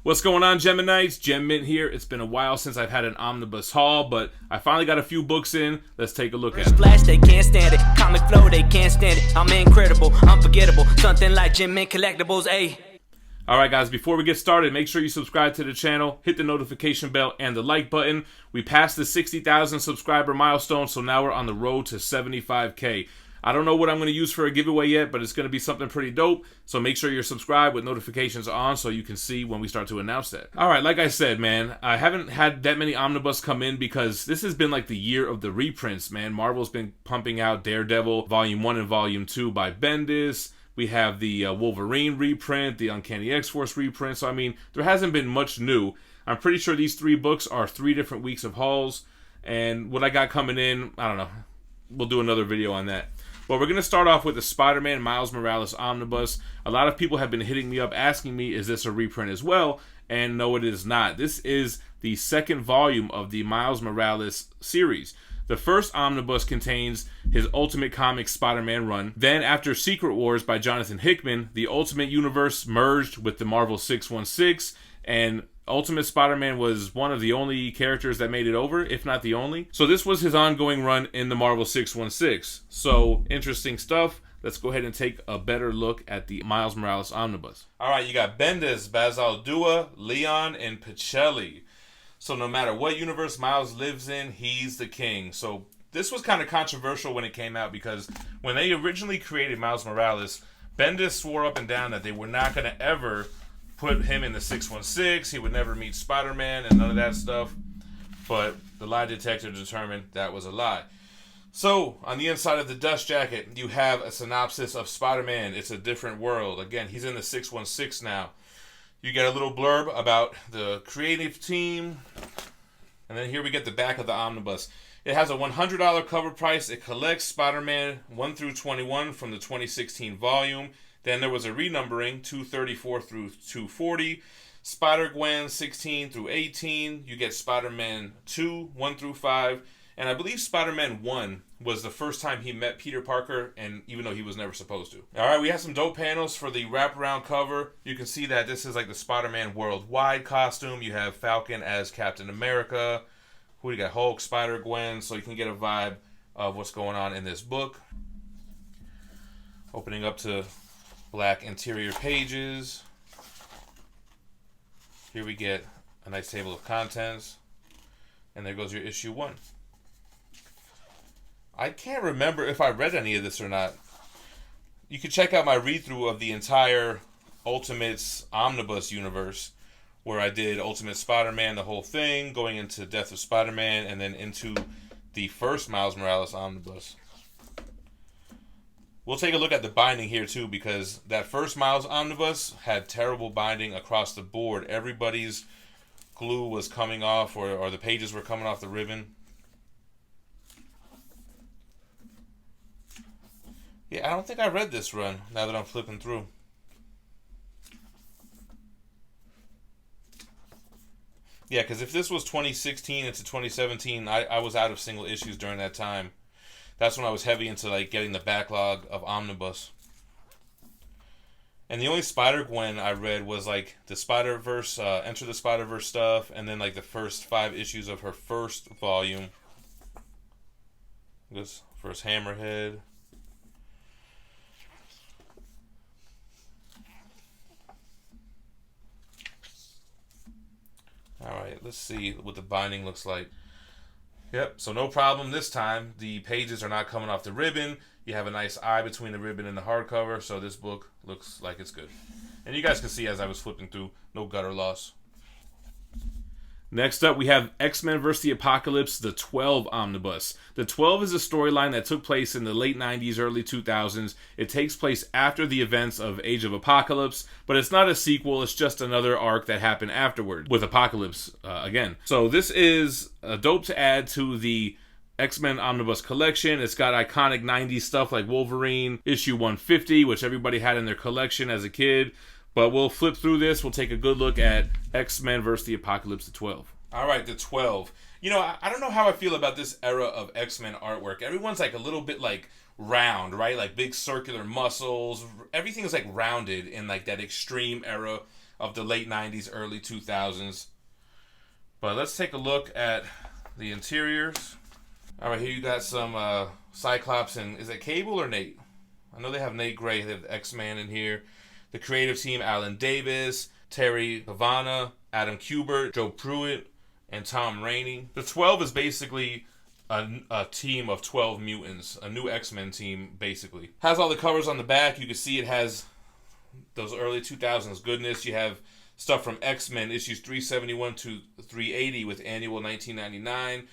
What's going on, Geminites? Gem Mint here. It's been a while since I've had an omnibus haul, but I finally got a few books in. Let's take a look at it. Splash, they can't stand it. Comic flow, they can't stand it. I'm incredible, unforgettable. Something like Mint Collectibles, ayy. Alright guys, before we get started, make sure you subscribe to the channel, hit the notification bell, and the like button. We passed the 60,000 subscriber milestone, so now we're on the road to 75K. I don't know what I'm going to use for a giveaway yet, but it's going to be something pretty dope. So make sure you're subscribed with notifications on so you can see when we start to announce that. Alright, like I said, man, I haven't had that many omnibus come in because this has been like the year of the reprints, man. Marvel's been pumping out Daredevil Volume 1 and Volume 2 by Bendis. We have the Wolverine reprint, the Uncanny X-Force reprint. So, I mean, there hasn't been much new. I'm pretty sure these 3 books are 3 different weeks of hauls. And what I got coming in, I don't know. We'll do another video on that. Well, we're going to start off with the Spider-Man Miles Morales Omnibus. A lot of people have been hitting me up asking me, is this a reprint as well? And no, it is not. This is the second volume of the Miles Morales series. The first omnibus contains his Ultimate Comics Spider-Man run. Then, after Secret Wars by Jonathan Hickman, the Ultimate Universe merged with the Marvel 616, and Ultimate Spider-Man was one of the only characters that made it over, if not the only. So this was his ongoing run in the Marvel 616. So, interesting stuff. Let's go ahead and take a better look at the Miles Morales Omnibus. Alright, you got Bendis, Basaldua, Leon, and Pacelli. So no matter what universe Miles lives in, he's the king. So this was kind of controversial when it came out because when they originally created Miles Morales, Bendis swore up and down that they were not going to ever put him in the 616. He would never meet Spider-Man and none of that stuff. But the lie detector determined that was a lie. So, on the inside of the dust jacket, you have a synopsis of Spider-Man. It's a different world. Again, he's in the 616 now. You get a little blurb about the creative team. And then here we get the back of the omnibus. It has a $100 cover price. It collects Spider-Man 1 through 21 from the 2016 volume. Then there was a renumbering, 234 through 240. Spider-Gwen 16 through 18. You get Spider-Man 2, 1 through 5. And I believe Spider-Man 1 was the first time he met Peter Parker, and even though he was never supposed to. Alright, we have some dope panels for the wraparound cover. You can see that this is like the Spider-Man Worldwide costume. You have Falcon as Captain America. Who do you got? Hulk, Spider-Gwen, so you can get a vibe of what's going on in this book. Opening up to black interior pages. Here we get a nice table of contents. And there goes your issue 1. I can't remember if I read any of this or not. You can check out my read-through of the entire Ultimates Omnibus universe, where I did Ultimate Spider-Man, the whole thing, going into Death of Spider-Man, and then into the first Miles Morales Omnibus. We'll take a look at the binding here, too, because that first Miles Omnibus had terrible binding across the board. Everybody's glue was coming off, or the pages were coming off the ribbon. Yeah, I don't think I read this run, now that I'm flipping through. Yeah, because if this was 2016 into 2017, I was out of single issues during that time. That's when I was heavy into like getting the backlog of Omnibus. And the only Spider-Gwen I read was like the Spider-Verse, Enter the Spider-Verse stuff, and then like the first 5 issues of her first volume. This first Hammerhead. Alright, let's see what the binding looks like. Yep, so no problem this time. The pages are not coming off the ribbon. You have a nice eye between the ribbon and the hardcover, so this book looks like it's good. And you guys can see as I was flipping through, no gutter loss. Next up, we have X-Men vs. the Apocalypse, the 12 Omnibus. The 12 is a storyline that took place in the late 90s, early 2000s. It takes place after the events of Age of Apocalypse, but it's not a sequel, it's just another arc that happened afterward, with Apocalypse again. So this is dope to add to the X-Men Omnibus collection. It's got iconic 90s stuff like Wolverine, issue 150, which everybody had in their collection as a kid. But we'll flip through this. We'll take a good look at X-Men vs. the Apocalypse, the 12. All right, the 12. You know, I don't know how I feel about this era of X-Men artwork. Everyone's like a little bit like round, right? Like big circular muscles. Everything is like rounded in like that extreme era of the late 90s, early 2000s. But let's take a look at the interiors. All right, here you got some Cyclops and, is it Cable or Nate? I know they have Nate Gray, they have X-Man in here. The creative team, Alan Davis, Terry Havana, Adam Kubert, Joe Pruitt, and Tom Rainey. The 12 is basically a team of 12 mutants, a new X-Men team, basically. Has all the covers on the back. You can see it has those early 2000s goodness. You have stuff from X-Men issues 371 to 380 with annual 1999.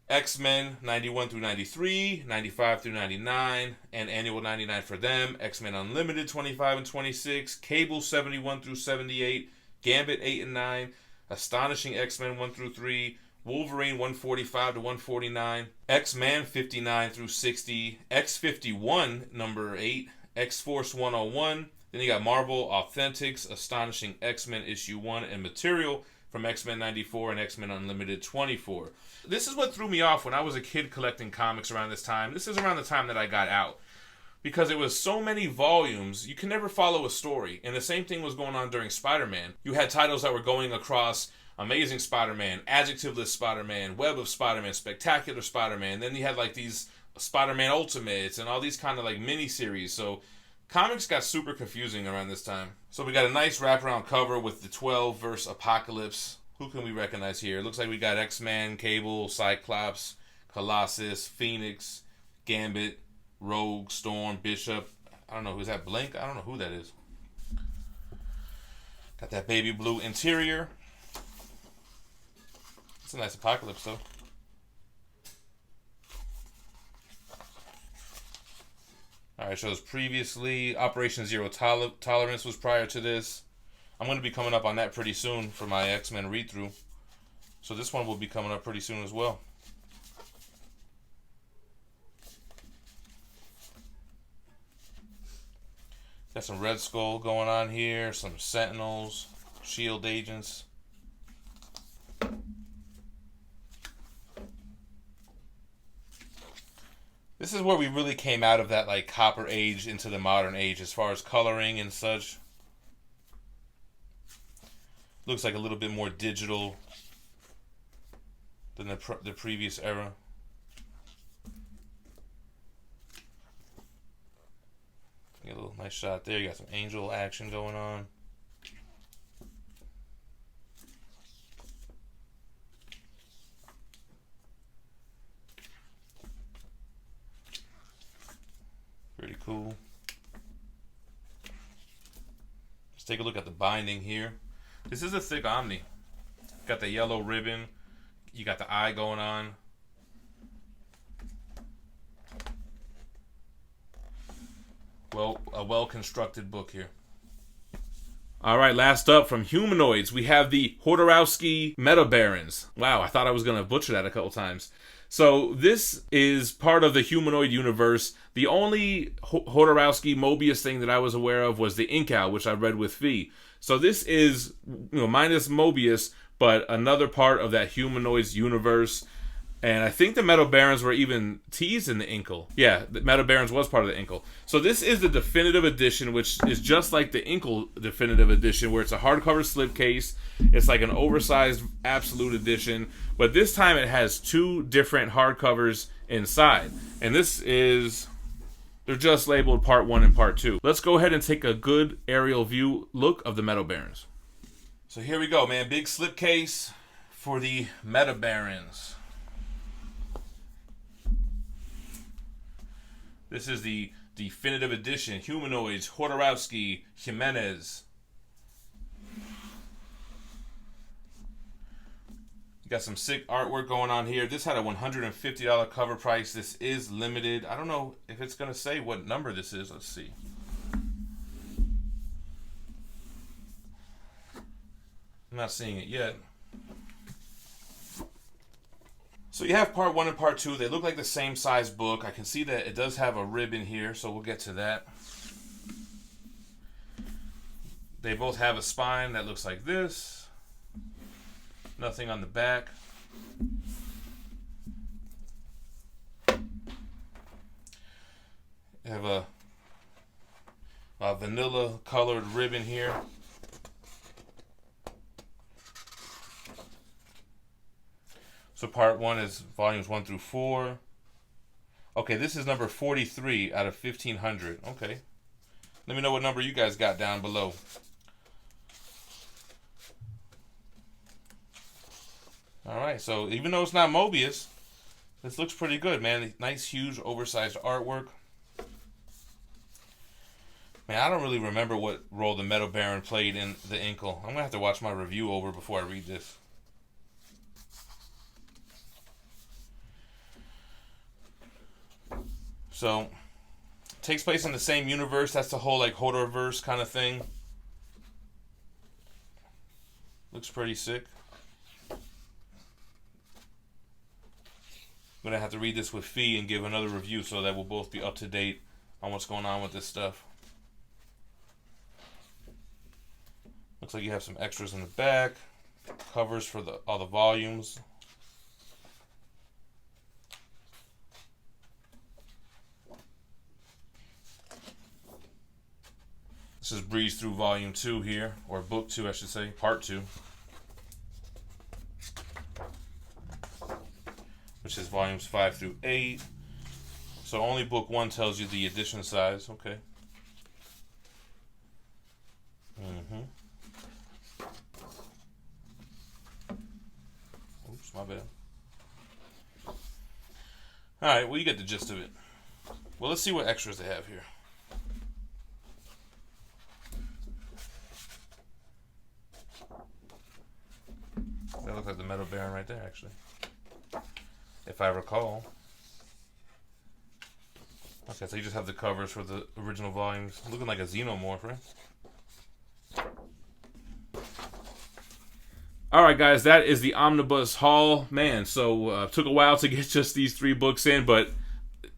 X-Men 91 through 93, 95 through 99, and annual 99 for them. X-Men Unlimited 25 and 26, Cable 71 through 78, Gambit 8 and 9, Astonishing X-Men 1 through 3, Wolverine 145 to 149, X-Man 59 through 60, X-51 number 8, X-Force 101. Then you got Marvel Authentics, Astonishing X-Men issue 1, and material from X-Men 94 and X-Men Unlimited 24. This is what threw me off when I was a kid collecting comics around this time. This is around the time that I got out. Because it was so many volumes, you can never follow a story. And the same thing was going on during Spider-Man. You had titles that were going across Amazing Spider-Man, Adjectiveless Spider-Man, Web of Spider-Man, Spectacular Spider-Man. Then you had like these Spider-Man Ultimates and all these kind of like mini-series. So comics got super confusing around this time. So we got a nice wraparound cover with the 12 verse Apocalypse. Who can we recognize here? It looks like we got X-Man, Cable, Cyclops, Colossus, Phoenix, Gambit, Rogue, Storm, Bishop. I don't know, who's that? Blink? I don't know who that is. Got that baby blue interior. It's a nice Apocalypse though. Alright, shows previously. Operation Zero Tolerance was prior to this. I'm going to be coming up on that pretty soon for my X-Men read-through. So this one will be coming up pretty soon as well. Got some Red Skull going on here, some Sentinels, Shield agents. This is where we really came out of that like Copper Age into the modern age as far as coloring and such. Looks like a little bit more digital than the previous era. Get a little nice shot there. You got some angel action going on. Pretty cool. Let's take a look at the binding here. This is a thick Omni. Got the yellow ribbon. You got the eye going on. Well, a well-constructed book here. All right, last up from Humanoids, we have the Hodorowski Metabarons. Wow, I thought I was going to butcher that a couple times. So this is part of the Humanoid universe. The only Hodorowski Mobius thing that I was aware of was the Ink Owl, which I read with Fee. So this is, minus Mobius, but another part of that Humanoids universe. And I think the Metabarons were even teased in the Inkle. Yeah, the Metabarons was part of the Inkle. So this is the definitive edition, which is just like the Inkle definitive edition, where it's a hardcover slipcase. It's like an oversized absolute edition. But this time it has two different hardcovers inside. And this is... they're just labeled Part 1 and Part 2. Let's go ahead and take a good aerial view look of the Metabarons. So here we go, man. Big slipcase for the Metabarons. This is the definitive edition. Humanoids, Hodorowski, Jimenez. You got some sick artwork going on here. This had a $150 cover price. This is limited. I don't know if it's going to say what number this is. Let's see. I'm not seeing it yet. So you have Part 1 and Part 2. They look like the same size book. I can see that it does have a rib in here, so we'll get to that. They both have a spine that looks like this. Nothing on the back. You have a vanilla colored ribbon here. So part 1 is volumes 1 through 4. Okay, this is number 43 out of 1,500. Okay. Let me know what number you guys got down below. Alright, so even though it's not Mobius, this looks pretty good, man. Nice, huge, oversized artwork. Man, I don't really remember what role the Metabaron played in the Inkle. I'm going to have to watch my review over before I read this. So, it takes place in the same universe. That's the whole, like, Horrorverse kind of thing. Looks pretty sick. I'm going to have to read this with Fee and give another review so that we'll both be up to date on what's going on with this stuff. Looks like you have some extras in the back. Covers for all the volumes. This is breeze through volume 2 here, or book 2 I should say, part 2. Which is volumes 5 through 8. So only book 1 tells you the edition size. Okay. Oops, my bad. Alright, well, you get the gist of it. Well, let's see what extras they have here. That looks like the Metabaron right there, actually. If I recall. Okay, so you just have the covers for the original volumes. Looking like a Xenomorph, right? Alright guys, that is the Omnibus haul. Man, so took a while to get just these 3 books in, but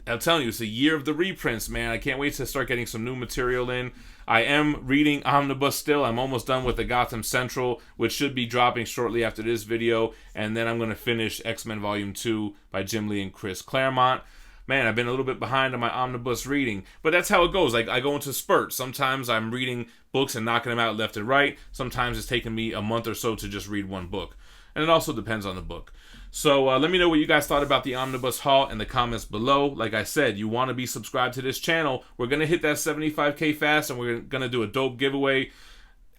I'm telling you, it's a year of the reprints, man. I can't wait to start getting some new material in. I am reading Omnibus still. I'm almost done with the Gotham Central, which should be dropping shortly after this video. And then I'm going to finish X-Men Volume 2 by Jim Lee and Chris Claremont. Man, I've been a little bit behind on my Omnibus reading. But that's how it goes. Like, I go into spurts. Sometimes I'm reading books and knocking them out left and right. Sometimes it's taking me a month or so to just read one book. And it also depends on the book. So let me know what you guys thought about the Omnibus haul in the comments below. Like I said, you want to be subscribed to this channel. We're going to hit that 75K fast, and we're going to do a dope giveaway.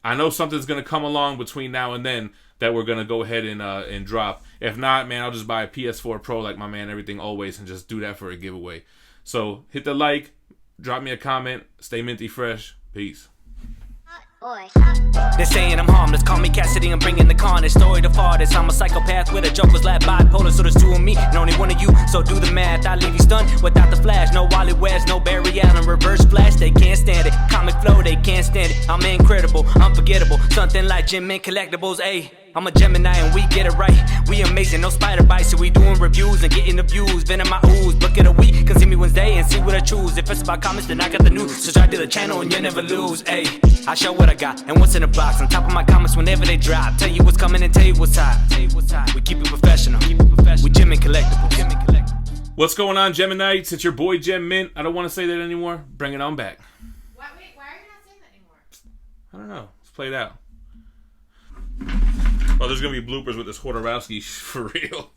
I know something's going to come along between now and then that we're going to go ahead and drop. If not, man, I'll just buy a PS4 Pro like my man Everything Always and just do that for a giveaway. So hit the like, drop me a comment, stay minty fresh. Peace. Boy. They're saying I'm harmless, call me Cassidy, I'm bringing the carnage. Story the farthest, I'm a psychopath with a joker's lab bipolar. So there's 2 of me and only 1 of you, so do the math. I leave you stunned without the flash. No Wally West, no Barry Allen, reverse flash. They can't stand it, comic flow, they can't stand it. I'm incredible, unforgettable, something like Mint Collectibles, ayy. I'm a Gemini and we get it right. We amazing, no spider bites, so we doing reviews and getting the views. Venom my ooze, book of the week, come see me Wednesday and see what I choose. If it's about comments, then I got the news. Subscribe to the channel and you never lose, ayy. I show what I got and what's in the box. On top of my comments whenever they drop. Tell you what's coming and tell you what's hot. We keep it professional. We Gem Collectibles. What's going on, Geminites? It's your boy Gem Mint. I don't want to say that anymore. Bring it on back. Wait, why are you not saying that anymore? I don't know. Let's play it out. Oh, there's going to be bloopers with this Hortorowski for real.